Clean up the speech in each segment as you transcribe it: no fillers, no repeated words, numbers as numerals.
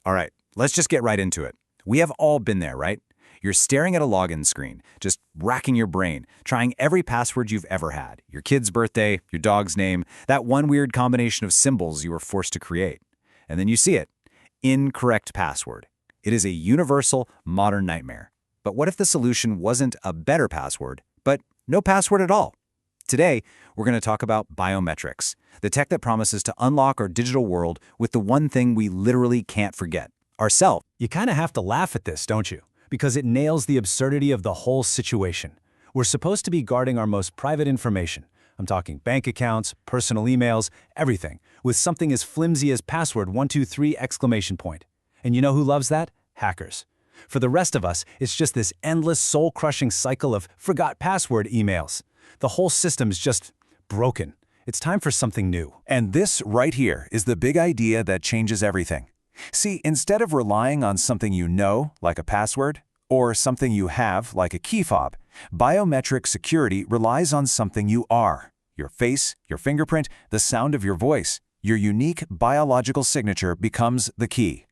All right, let's just get right into it. We have all been there, right? You're staring at a login screen, just racking your brain, trying every password you've ever had. Your kid's birthday, your dog's name, that one weird combination of symbols you were forced to create. And then you see it. Incorrect password. It is a universal, modern nightmare. But what if the solution wasn't a better password, but no password at all? Today, we're going to talk about biometrics, the tech that promises to unlock our digital world with the one thing we literally can't forget, ourselves. You kind of have to laugh at this, don't you? Because it nails the absurdity of the whole situation. We're supposed to be guarding our most private information. I'm talking bank accounts, personal emails, everything, with something as flimsy as password 123 exclamation point. And you know who loves that? Hackers. For the rest of us, it's just this endless soul-crushing cycle of forgot password emails. The whole system's just broken. It's time for something new. And this right here is the big idea that changes everything. See, instead of relying on something you know, like a password, or something you have, like a key fob, biometric security relies on something you are. Your face, your fingerprint, the sound of your voice. Your unique biological signature becomes the key.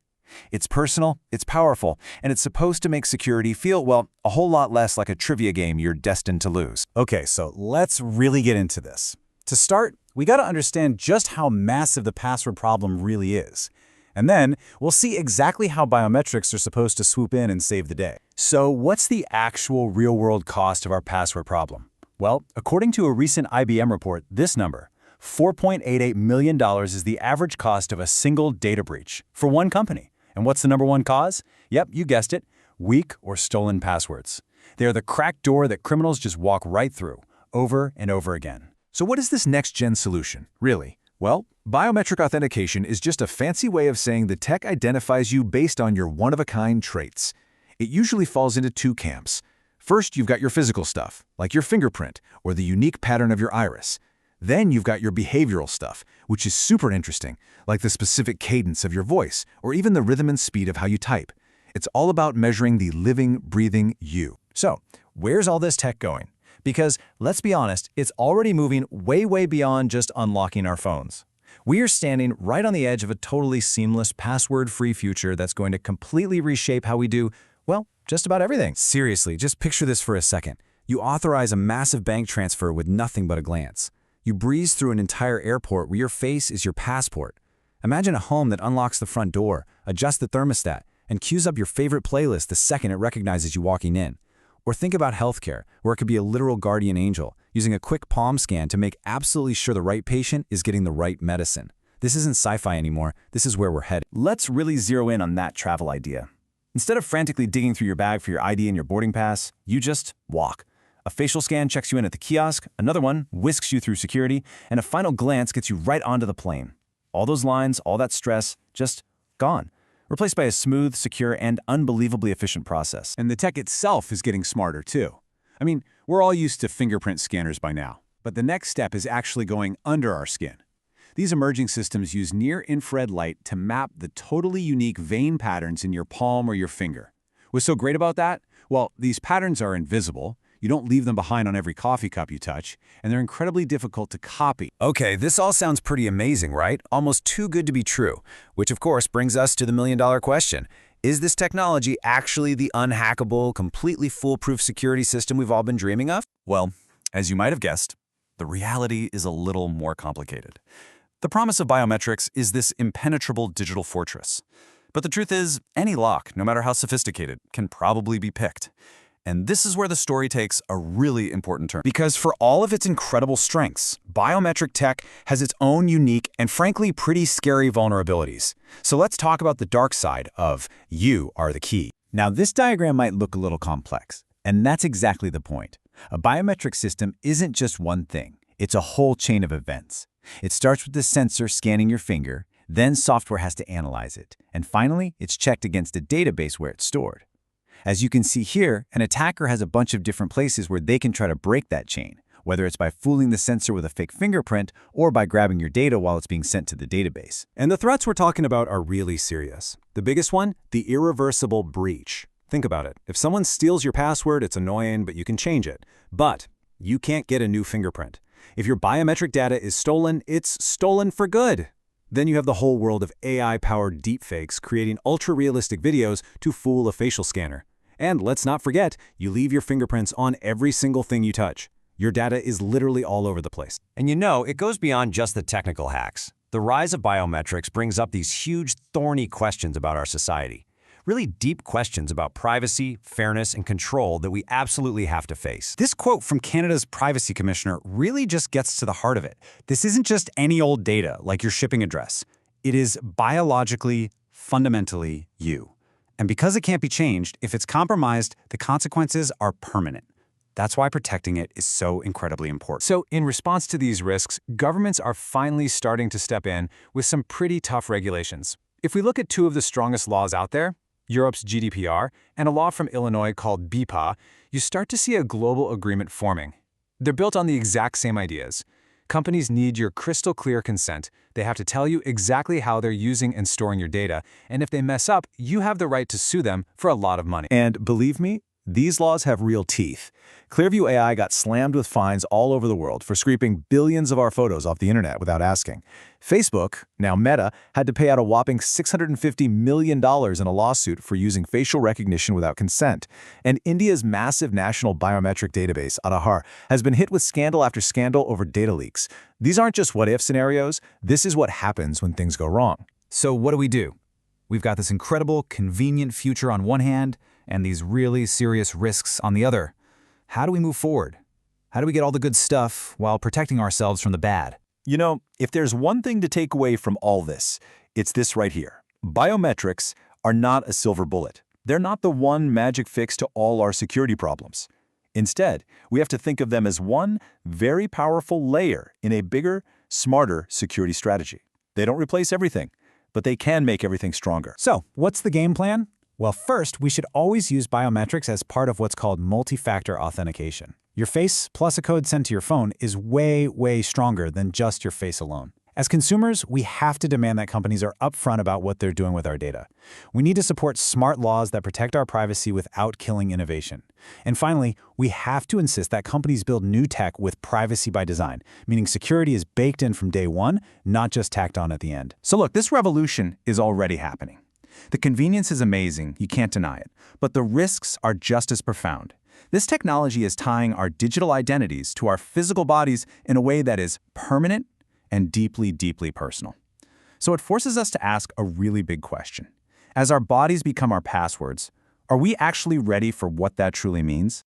It's personal, it's powerful, and it's supposed to make security feel, well, a whole lot less like a trivia game you're destined to lose. Okay, so let's really get into this. To start, we got to understand just how massive the password problem really is. And then we'll see exactly how biometrics are supposed to swoop in and save the day. So what's the actual real-world cost of our password problem? Well, according to a recent IBM report, this number, $4.88 million, is the average cost of a single data breach for one company. And what's the number one cause? Yep, you guessed it, weak or stolen passwords. They are the cracked door that criminals just walk right through, over and over again. So what is this next-gen solution, really? Well, biometric authentication is just a fancy way of saying the tech identifies you based on your one-of-a-kind traits. It usually falls into two camps. First, you've got your physical stuff, like your fingerprint or the unique pattern of your iris. Then you've got your behavioral stuff, which is super interesting, like the specific cadence of your voice or even the rhythm and speed of how you type. It's all about measuring the living, breathing you. So, where's all this tech going? Because, let's be honest, it's already moving way beyond just unlocking our phones. We are standing right on the edge of a totally seamless, password-free future that's going to completely reshape how we do, well, just about everything. Seriously, just picture this for a second. You authorize a massive bank transfer with nothing but a glance. You breeze through an entire airport where your face is your passport. Imagine a home that unlocks the front door, adjusts the thermostat, and queues up your favorite playlist the second it recognizes you walking in. Or think about healthcare, where it could be a literal guardian angel, using a quick palm scan to make absolutely sure the right patient is getting the right medicine. This isn't sci-fi anymore, this is where we're headed. Let's really zero in on that travel idea. Instead of frantically digging through your bag for your ID and your boarding pass, you just walk. A facial scan checks you in at the kiosk, another one whisks you through security, and a final glance gets you right onto the plane. All those lines, all that stress, just gone. Replaced by a smooth, secure, and unbelievably efficient process. And the tech itself is getting smarter, too. I mean, we're all used to fingerprint scanners by now, but the next step is actually going under our skin. These emerging systems use near-infrared light to map the totally unique vein patterns in your palm or your finger. What's so great about that? Well, these patterns are invisible. You don't leave them behind on every coffee cup you touch, and they're incredibly difficult to copy. Okay, this all sounds pretty amazing, right? Almost too good to be true. Which, of course, brings us to the million-dollar question. Is this technology actually the unhackable, completely foolproof security system we've all been dreaming of? Well, as you might have guessed, the reality is a little more complicated. The promise of biometrics is this impenetrable digital fortress. But the truth is, any lock, no matter how sophisticated, can probably be picked. And this is where the story takes a really important turn. Because for all of its incredible strengths, biometric tech has its own unique and frankly pretty scary vulnerabilities. So let's talk about the dark side of you are the key. Now this diagram might look a little complex, and that's exactly the point. A biometric system isn't just one thing, it's a whole chain of events. It starts with the sensor scanning your finger, then software has to analyze it, and finally it's checked against a database where it's stored. As you can see here, an attacker has a bunch of different places where they can try to break that chain, whether it's by fooling the sensor with a fake fingerprint or by grabbing your data while it's being sent to the database. And the threats we're talking about are really serious. The biggest one, the irreversible breach. Think about it. If someone steals your password, it's annoying, but you can change it. But you can't get a new fingerprint. If your biometric data is stolen, it's stolen for good. Then you have the whole world of AI-powered deepfakes creating ultra-realistic videos to fool a facial scanner. And let's not forget, you leave your fingerprints on every single thing you touch. Your data is literally all over the place. And you know, it goes beyond just the technical hacks. The rise of biometrics brings up these huge, thorny questions about our society. Really deep questions about privacy, fairness, and control that we absolutely have to face. This quote from Canada's Privacy Commissioner really just gets to the heart of it. This isn't just any old data, like your shipping address. It is biologically, fundamentally you. And because it can't be changed, if it's compromised, the consequences are permanent. That's why protecting it is so incredibly important. So, in response to these risks, governments are finally starting to step in with some pretty tough regulations. If we look at two of the strongest laws out there, Europe's GDPR and a law from Illinois called BIPA, you start to see a global agreement forming. They're built on the exact same ideas. Companies need your crystal clear consent. They have to tell you exactly how they're using and storing your data, and if they mess up, you have the right to sue them for a lot of money. And believe me, these laws have real teeth. Clearview AI got slammed with fines all over the world for scraping billions of our photos off the internet without asking. Facebook, now Meta, had to pay out a whopping $650 million in a lawsuit for using facial recognition without consent. And India's massive national biometric database, Aadhaar, has been hit with scandal after scandal over data leaks. These aren't just what-if scenarios. This is what happens when things go wrong. So what do? We've got this incredible, convenient future on one hand, and these really serious risks on the other. How do we move forward? How do we get all the good stuff while protecting ourselves from the bad? You know, if there's one thing to take away from all this, it's this right here. Biometrics are not a silver bullet. They're not the one magic fix to all our security problems. Instead, we have to think of them as one very powerful layer in a bigger, smarter security strategy. They don't replace everything, but they can make everything stronger. So, what's the game plan? Well, first, we should always use biometrics as part of what's called multi-factor authentication. Your face plus a code sent to your phone is way, way stronger than just your face alone. As consumers, we have to demand that companies are upfront about what they're doing with our data. We need to support smart laws that protect our privacy without killing innovation. And finally, we have to insist that companies build new tech with privacy by design, meaning security is baked in from day one, not just tacked on at the end. So look, this revolution is already happening. The convenience is amazing, you can't deny it, but the risks are just as profound. This technology is tying our digital identities to our physical bodies in a way that is permanent and deeply, deeply personal. So it forces us to ask a really big question. As our bodies become our passwords, are we actually ready for what that truly means?